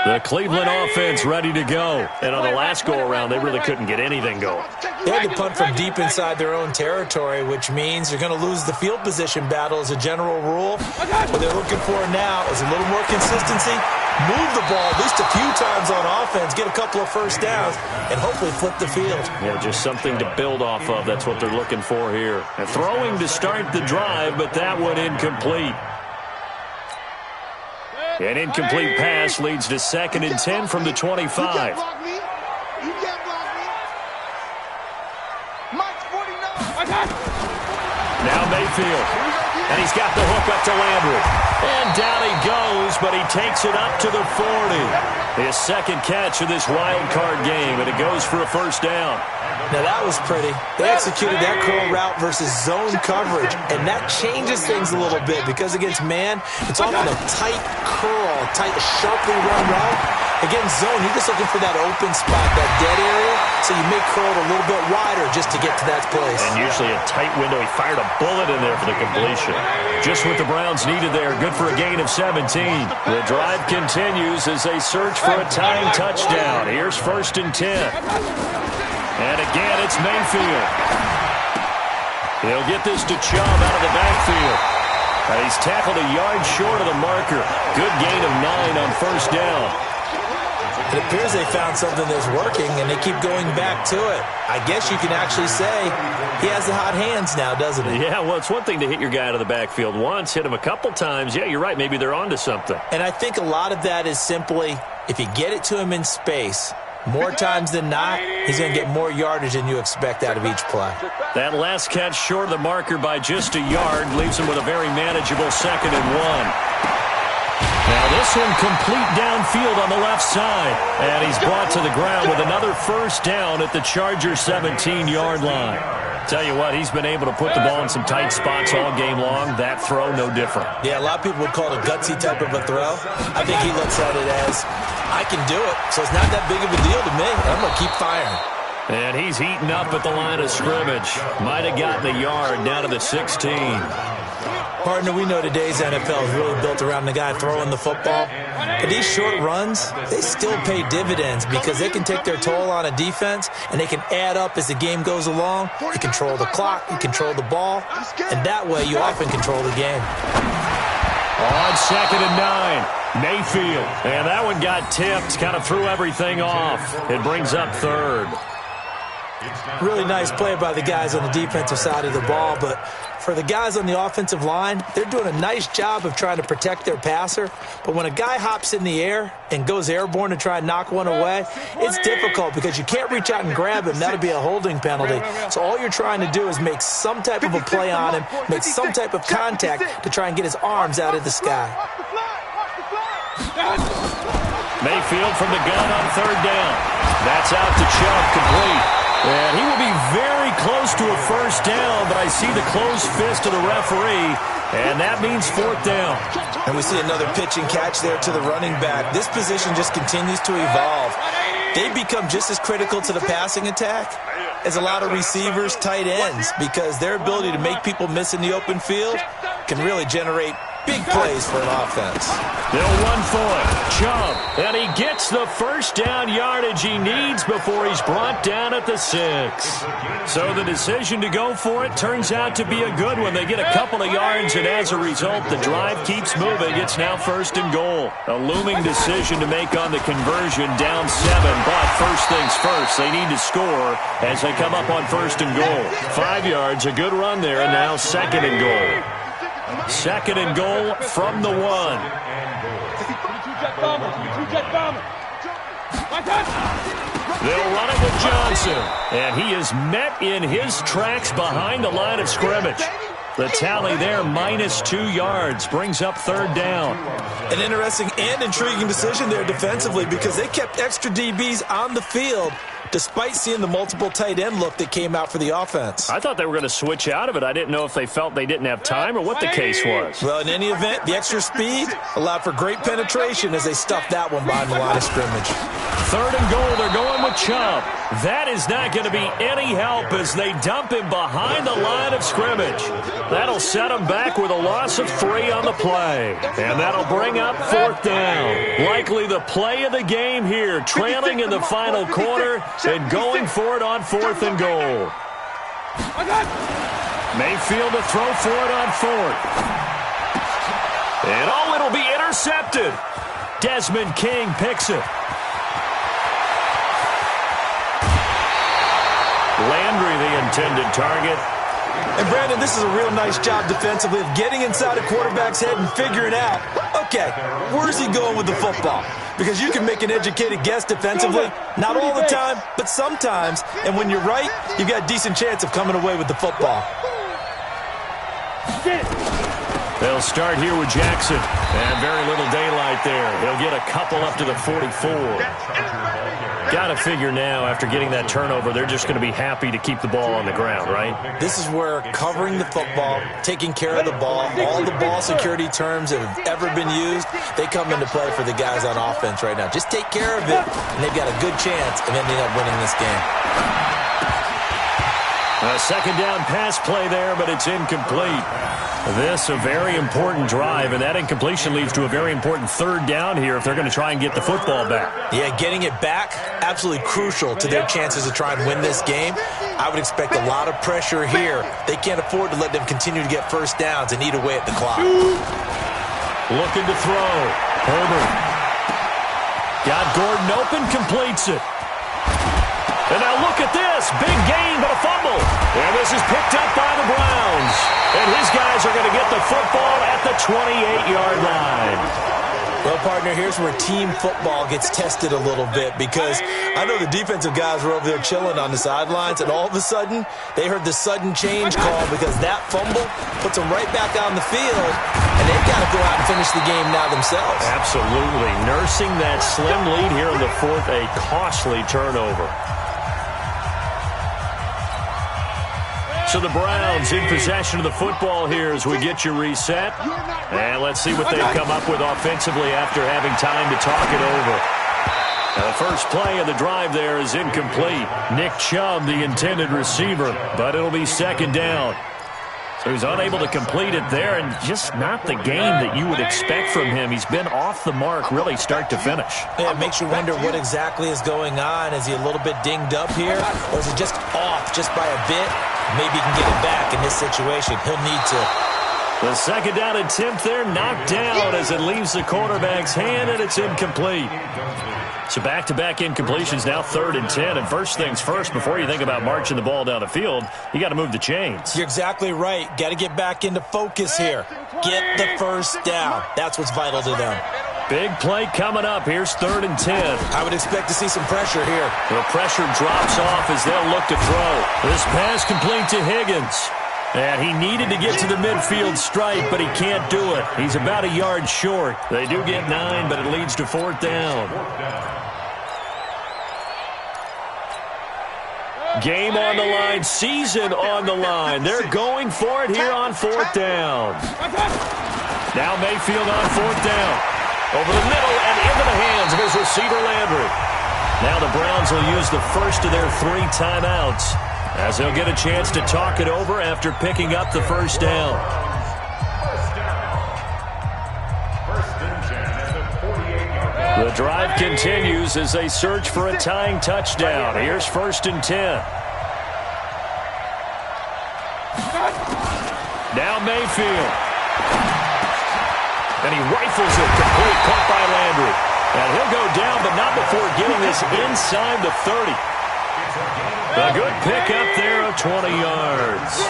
The Cleveland offense ready to go. And on the last go-around, they really couldn't get anything going. They had to punt from deep inside their own territory, which means you're going to lose the field position battle as a general rule. What they're looking for now is a little more consistency, move the ball at least a few times on offense, get a couple of first downs, and hopefully flip the field. Yeah, just something to build off of. That's what they're looking for here. And throwing to start the drive, but that one incomplete. An incomplete pass leads to 2nd and 10 from the 25. You can't block me. Mike's 49. Now Mayfield. And he's got the hook up to Landry. And down he goes, but he takes it up to the 40. His 2nd catch of this wild card game, and it goes for a first down. Now, that was pretty. They executed that curl route versus zone coverage, and that changes things a little bit because against man, it's often a tight curl, tight, sharply run route. Against zone, you're just looking for that open spot, that dead area, so you may curl it a little bit wider just to get to that place. And usually a tight window. He fired a bullet in there for the completion. Just what the Browns needed there. Good for a gain of 17. The drive continues as they search for a tying touchdown. Here's 1st and 10. And again, it's Mayfield. He'll get this to Chubb out of the backfield. He's tackled a yard short of the marker. Good gain of 9 on first down. It appears they found something that's working, and they keep going back to it. I guess you can actually say he has the hot hands now, doesn't he? Yeah, well, it's one thing to hit your guy out of the backfield once, hit him a couple times. Yeah, you're right. Maybe they're onto something. And I think a lot of that is simply if you get it to him in space, more times than not, he's going to get more yardage than you expect out of each play. That last catch short of the marker by just a yard leaves him with a very manageable 2nd and 1. Now this one complete downfield on the left side. And he's brought to the ground with another first down at the Chargers' 17-yard line. Tell you what, he's been able to put the ball in some tight spots all game long. That throw, no different. Yeah, a lot of people would call it a gutsy type of a throw. I think he looks at it as, I can do it, so it's not that big of a deal to me. I'm going to keep firing. And he's heating up at the line of scrimmage. Might have gotten a yard down to the 16. Partner, we know today's NFL is really built around the guy throwing the football. But these short runs, they still pay dividends because they can take their toll on a defense and they can add up as the game goes along. You control the clock, you control the ball, and that way you often control the game. On 2nd and 9, Mayfield. And that one got tipped, kind of threw everything off. It brings up 3rd. Really nice play by the guys on the defensive side of the ball, but for the guys on the offensive line, they're doing a nice job of trying to protect their passer. But when a guy hops in the air and goes airborne to try and knock one away, it's difficult because you can't reach out and grab him. That'll be a holding penalty. So all you're trying to do is make some type of a play on him, make some type of contact to try and get his arms out of the sky. Mayfield from the gun on 3rd down. That's out to Chubb, complete. And he will be very close to a first down, but I see the closed fist of the referee, and that means 4th down. And we see another pitch and catch there to the running back. This position just continues to evolve. They become just as critical to the passing attack as a lot of receivers, tight ends, because their ability to make people miss in the open field can really generate big plays for an offense. They'll run for it. Chubb. And he gets the first down yardage he needs before he's brought down at the 6. So the decision to go for it turns out to be a good one. They get a couple of yards, and as a result, the drive keeps moving. It's now 1st and goal. A looming decision to make on the conversion, down 7. But first things first, they need to score as they come up on 1st and goal. 5 yards, a good run there, and now 2nd and goal. 2nd and goal from the 1. They'll run it with Johnson. And he is met in his tracks behind the line of scrimmage. The tally there, -2 yards, brings up 3rd down. An interesting and intriguing decision there defensively because they kept extra DBs on the field despite seeing the multiple tight end look that came out for the offense. I thought they were going to switch out of it. I didn't know if they felt they didn't have time or what the case was. Well, in any event, the extra speed allowed for great penetration as they stuffed that one behind the line of scrimmage. 3rd and goal, they're going with Chubb. That is not going to be any help as they dump him behind the line of scrimmage. That'll set him back with a loss of 3 on the play. And that'll bring up 4th down. Likely the play of the game here, trailing in the final quarter and going for it on 4th and goal. Mayfield to throw for it on 4th. And oh, it'll be intercepted. Desmond King picks it. Landry, the intended target. And, Brandon, this is a real nice job defensively of getting inside a quarterback's head and figuring out, okay, where's he going with the football? Because you can make an educated guess defensively, not all the time, but sometimes. And when you're right, you've got a decent chance of coming away with the football. They'll start here with Jackson. And very little daylight there. He'll get a couple up to the 44. Got to figure now, after getting that turnover, they're just going to be happy to keep the ball on the ground, right? This is where covering the football, taking care of the ball, all the ball security terms that have ever been used, they come into play for the guys on offense right now. Just take care of it, and they've got a good chance of ending up winning this game. A second down pass play there, but it's incomplete. This a very important drive, and that incompletion leads to a very important third down here if they're going to try and get the football back. Yeah, getting it back, absolutely crucial to their chances to try and win this game. I would expect a lot of pressure here. They can't afford to let them continue to get first downs and eat away at the clock. Looking to throw. Herbert. Got Gordon open, completes it. And now look at this. Big gain, but a fumble. And this is picked up by the Browns. And his guys are going to get the football at the 28-yard line. Well, partner, here's where team football gets tested a little bit, because I know the defensive guys were over there chilling on the sidelines, and all of a sudden, they heard the sudden change call because that fumble puts them right back on the field, and they've got to go out and finish the game now themselves. Absolutely. Nursing that slim lead here in the fourth, a costly turnover. So the Browns in possession of the football here as we get you reset. And let's see what they've come up with offensively after having time to talk it over. Now the first play of the drive there is incomplete. Nick Chubb, the intended receiver, but it'll be second down. So he's unable to complete it there, and just not the game that you would expect from him. He's been off the mark really start to finish. Yeah, it makes you wonder what exactly is going on. Is he a little bit dinged up here, or is he just off just by a bit? Maybe he can get it back in this situation. He'll need to. The second down attempt there knocked down as it leaves the quarterback's hand, and it's incomplete. So back-to-back incompletions, now 3rd and 10. And first things first, before you think about marching the ball down the field, you got to move the chains. You're exactly right. Got to get back into focus here. Get the first down. That's what's vital to them. Big play coming up. Here's 3rd and 10. I would expect to see some pressure here. The pressure drops off as they'll look to throw. This pass complete to Higgins. And he needed to get to the midfield stripe, but he can't do it. He's about a yard short. They do get 9, but it leads to 4th down. Game on the line, season on the line. They're going for it here on 4th down. Now Mayfield on 4th down. Over the middle and into the hands of his receiver Landry. Now the Browns will use the first of their 3 timeouts, as they'll get a chance to talk it over after picking up the first down. The drive continues as they search for a tying touchdown. Here's 1st and 10. Now Mayfield. And he rifles it complete, caught by Landry. And he'll go down, but not before getting this inside the 30. A good pickup there of 20 yards.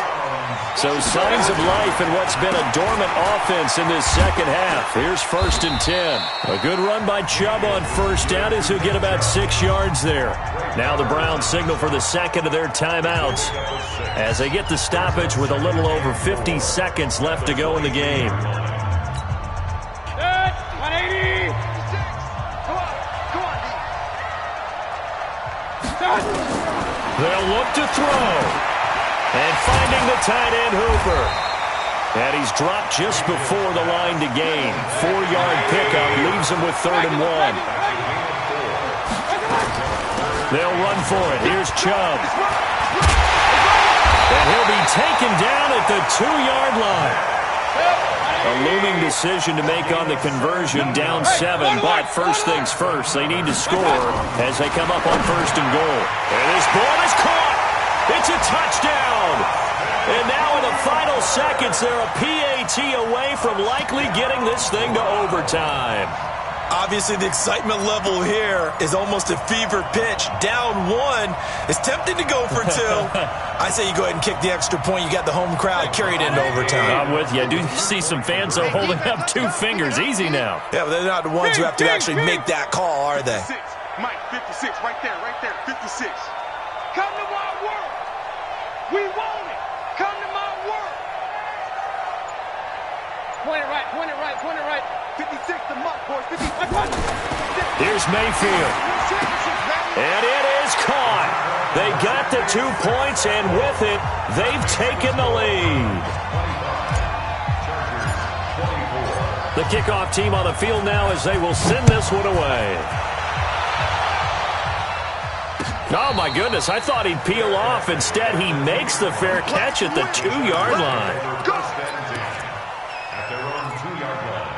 So signs of life in what's been a dormant offense in this second half. Here's 1st and 10. A good run by Chubb on first down as he'll get about 6 yards there. Now the Browns signal for the second of their timeouts as they get the stoppage with a little over 50 seconds left to go in the game. 180. They'll look to throw. And finding the tight end, Hooper. And he's dropped just before the line to gain. 4-yard pickup leaves him with 3rd and 1. They'll run for it. Here's Chubb. And he'll be taken down at the 2-yard line. A looming decision to make on the conversion, down 7. But first things first, they need to score as they come up on 1st and goal. And this ball is caught. It's a touchdown. And now in the final seconds, they're a PAT away from likely getting this thing to overtime. Obviously, the excitement level here is almost a fever pitch. Down 1. It's tempting to go for 2. I say you go ahead and kick the extra point. You got the home crowd carried into overtime. I'm with you. I do see some fans though holding up 2 fingers. Easy now. Yeah, but they're not the ones who have to actually make that call, are they? Mike, 56, right there, 56. Come to my world. We want it. Come to my world. Point it right. 56 to Muck, boys. 56. Here's Mayfield. And it is caught. They got the 2 points, and with it, they've taken the lead. The kickoff team on the field now as they will send this one away. Oh, my goodness. I thought he'd peel off. Instead, he makes the fair catch at the 2-yard line. First and 10 at their own 2-yard line.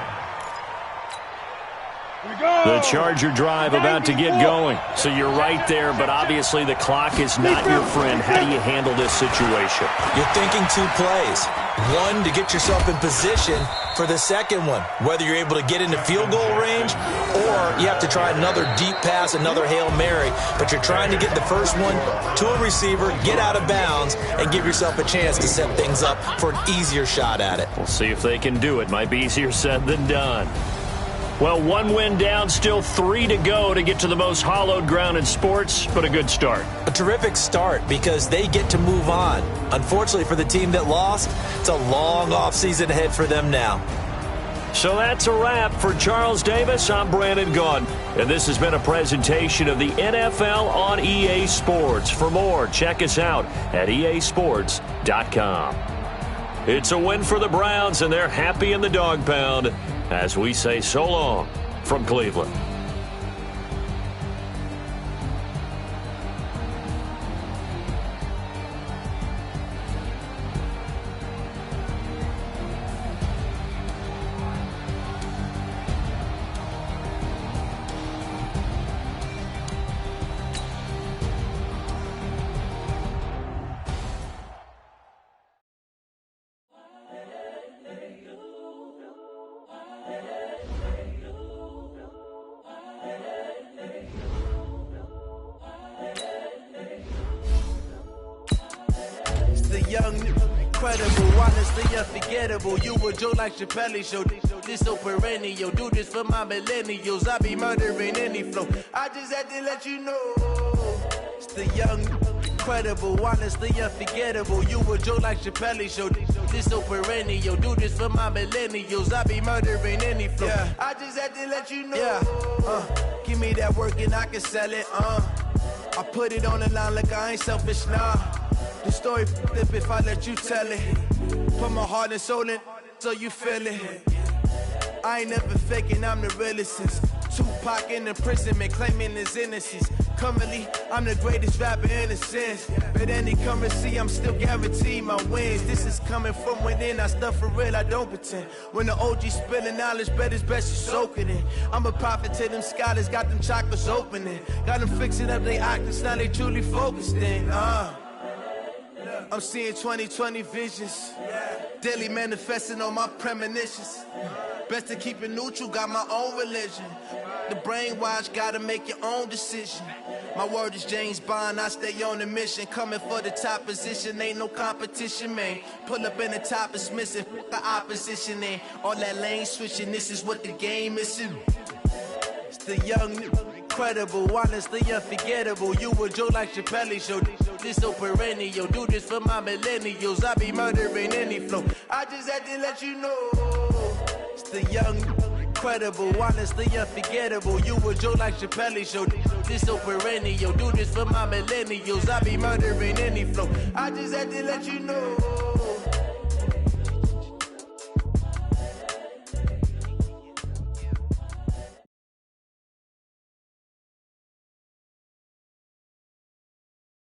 The Charger drive about to get going. So you're right there, but obviously the clock is not your friend. How do you handle this situation? You're thinking 2 plays. One, to get yourself in position for the second one, whether you're able to get into field goal range or you have to try another deep pass, another Hail Mary, but you're trying to get the first one to a receiver, get out of bounds, and give yourself a chance to set things up for an easier shot at it. We'll see if they can do it. Might be easier said than done. Well, 1 win down, still 3 to go to get to the most hallowed ground in sports, but a good start. A terrific start because they get to move on. Unfortunately for the team that lost, it's a long offseason ahead for them now. So that's a wrap. For Charles Davis, I'm Brandon Gaudin, and this has been a presentation of the NFL on EA Sports. For more, check us out at easports.com. It's a win for the Browns, and they're happy in the dog pound as we say so long from Cleveland. Incredible, honestly unforgettable. You a Joe like Chappelle show. This so perennial. Do this for my millennials. I be murdering any flow. I just had to let you know. It's the young, incredible, honestly unforgettable. You a Joe like Chappelle show. This so perennial. Do this for my millennials. I be murdering any flow. Yeah. I just had to let you know. Yeah. Give me that work and I can sell it. I put it on the line like I ain't selfish, nah. The story flip if I let you tell it. Put my heart and soul in so you feel it. I ain't never faking, I'm the realest since Tupac in imprisonment, claiming his innocence. Currently, I'm the greatest rapper in a sense. But any currency, I'm still guaranteed my wins. This is coming from within, I stuff for real, I don't pretend. When the OG spilling knowledge, bet it's best you soak it in. I'm a prophet to them scholars, got them chakras opening. Got them fixing up they octaves, now they truly focused in. I'm seeing 2020 visions. Daily manifesting on my premonitions. Best to keep it neutral, got my own religion. The brainwash, gotta make your own decision. My word is James Bond, I stay on a mission. Coming for the top position, ain't no competition, man. Pull up in the top is missing, fuck the opposition, and all that lane switching, this is what the game is. It's the young, incredible, honestly unforgettable. You a Joe like Chappelle show. This so perennial. Do this for my millennials. I be murdering any flow. I just had to let you know. It's the young, incredible, honestly unforgettable. You a Joe like Chappelle show. This so perennial. Do this for my millennials. I be murdering any flow. I just had to let you know.